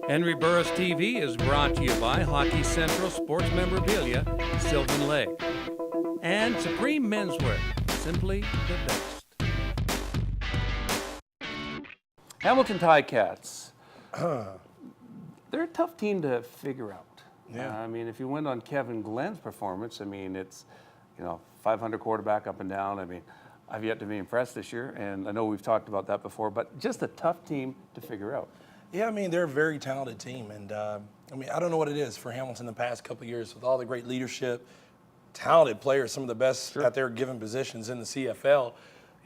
HenryTV is brought to you by Hockey Central Sports Memorabilia, Sylvan Lake, and Supreme Menswear, simply the best. Hamilton Ticats. They're a tough team to figure out. Yeah. I mean, if you went on Kevin Glenn's performance, I mean, it's, 500 quarterback up and down. I mean, I've yet to be impressed this year, and I know we've talked about that before, but just a tough team to figure out. Yeah, I mean, they're a very talented team. And, I don't know what it is for Hamilton the past couple of years with all the great leadership, talented players, some of the best at their given positions in the CFL.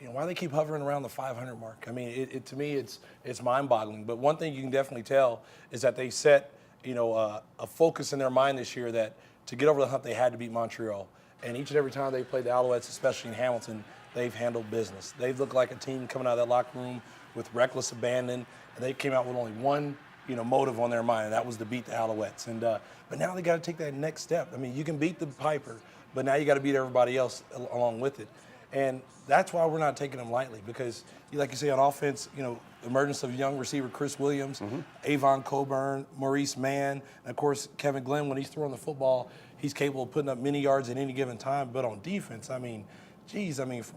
Why they keep hovering around the 500 mark? I mean, to me, it's mind-boggling. But one thing you can definitely tell is that they set, a focus in their mind this year that to get over the hump, they had to beat Montreal. And each and every time they played the Alouettes, especially in Hamilton, they've handled business. They've looked like a team coming out of that locker room with reckless abandon, and they came out with only one, motive on their mind, and that was to beat the Alouettes. And but now they got to take that next step. I mean, you can beat the Piper, but now you got to beat everybody else along with it. And that's why we're not taking them lightly, because, like you say, on offense, emergence of young receiver Chris Williams, Avon Coburn, Maurice Mann, and of course Kevin Glenn. When he's throwing the football, he's capable of putting up many yards at any given time. But on defense, from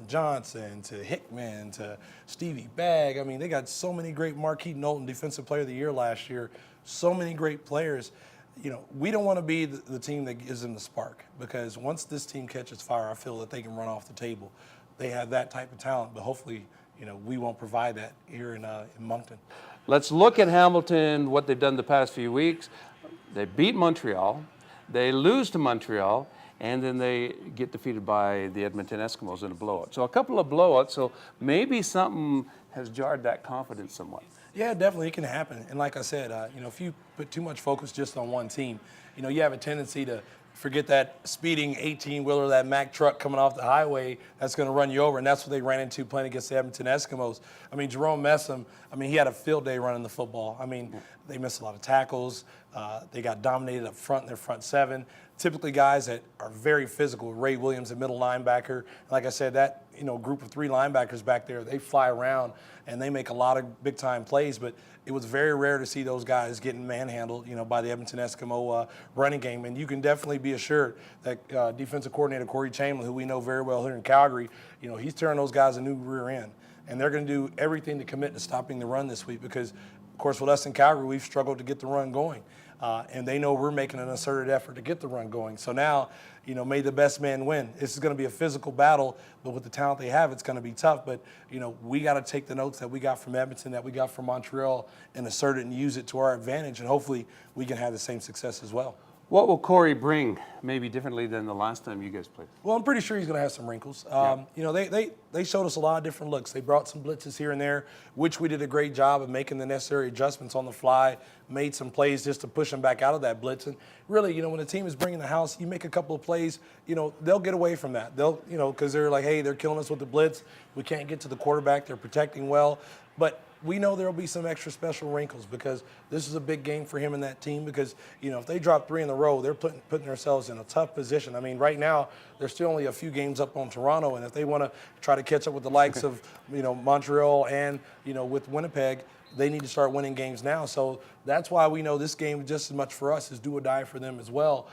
Johnson to Hickman to Stevie Bagg, they got so many great. Marquis Knowlton, Defensive Player of the Year last year, so many great players. We don't want to be the team that gives them the spark, because once this team catches fire, I feel that they can run off the table. They have that type of talent, but hopefully, we won't provide that here in Moncton. Let's look at Hamilton, what they've done the past few weeks. They beat Montreal, they lose to Montreal, and then they get defeated by the Edmonton Eskimos in a blowout. So a couple of blowouts, so maybe something has jarred that confidence somewhat. Yeah, definitely, it can happen. And like I said, if you put too much focus just on one team, you have a tendency to forget that speeding 18-wheeler, that Mack truck coming off the highway that's going to run you over, and that's what they ran into playing against the Edmonton Eskimos. Jerome Messam, he had a field day running the football. They missed a lot of tackles. They got dominated up front in their front seven. Typically guys that are very physical. Ray Williams, a middle linebacker. Like I said, that group of three linebackers back there, they fly around and they make a lot of big-time plays, but it was very rare to see those guys getting manhandled, by the Edmonton Eskimo running game. And you can definitely be assured that defensive coordinator Corey Chamberlain, who we know very well here in Calgary, he's turning those guys a new rear end. And they're going to do everything to commit to stopping the run this week, because, of course, with us in Calgary, we've struggled to get the run going. And they know we're making an asserted effort to get the run going. So now, may the best man win. This is going to be a physical battle, but with the talent they have, it's going to be tough. But, we got to take the notes that we got from Edmonton, that we got from Montreal, and assert it and use it to our advantage. And hopefully we can have the same success as well. What will Corey bring maybe differently than the last time you guys played? Well, I'm pretty sure he's going to have some wrinkles. They showed us a lot of different looks. They brought some blitzes here and there, which we did a great job of making the necessary adjustments on the fly, made some plays just to push them back out of that blitz. And really, when a team is bringing the house, you make a couple of plays, they'll get away from that. They'll, because they're like, hey, they're killing us with the blitz. We can't get to the quarterback. They're protecting well. But we know there will be some extra special wrinkles, because this is a big game for him and that team, because, if they drop 3 in a row, they're putting themselves in a tough position. Right now, they're still only a few games up on Toronto, and if they want to try to catch up with the likes of, Montreal and, with Winnipeg, they need to start winning games now. So that's why we know this game, just as much for us, is do or die for them as well,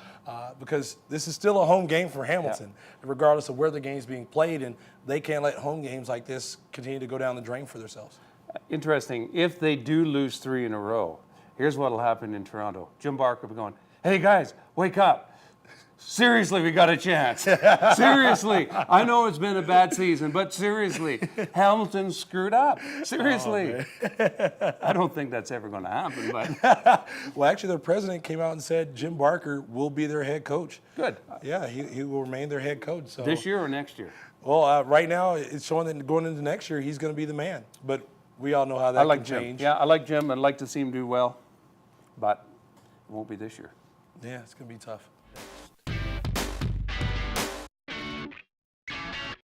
because this is still a home game for Hamilton, regardless of where the game's being played, and they can't let home games like this continue to go down the drain for themselves. Interesting. If they do lose 3 in a row, here's what will happen in Toronto. Jim Barker will be going, hey guys, wake up. Seriously, we got a chance. Seriously. I know it's been a bad season, but seriously, Hamilton screwed up. Seriously. I don't think that's ever going to happen. But well, actually, their president came out and said Jim Barker will be their head coach. Good. Yeah, he will remain their head coach. So. This year or next year? Well, right now, it's showing that going into next year, he's going to be the man. But we all know how that can change. Yeah, I like Jim. I'd like to see him do well, but it won't be this year. Yeah, it's going to be tough.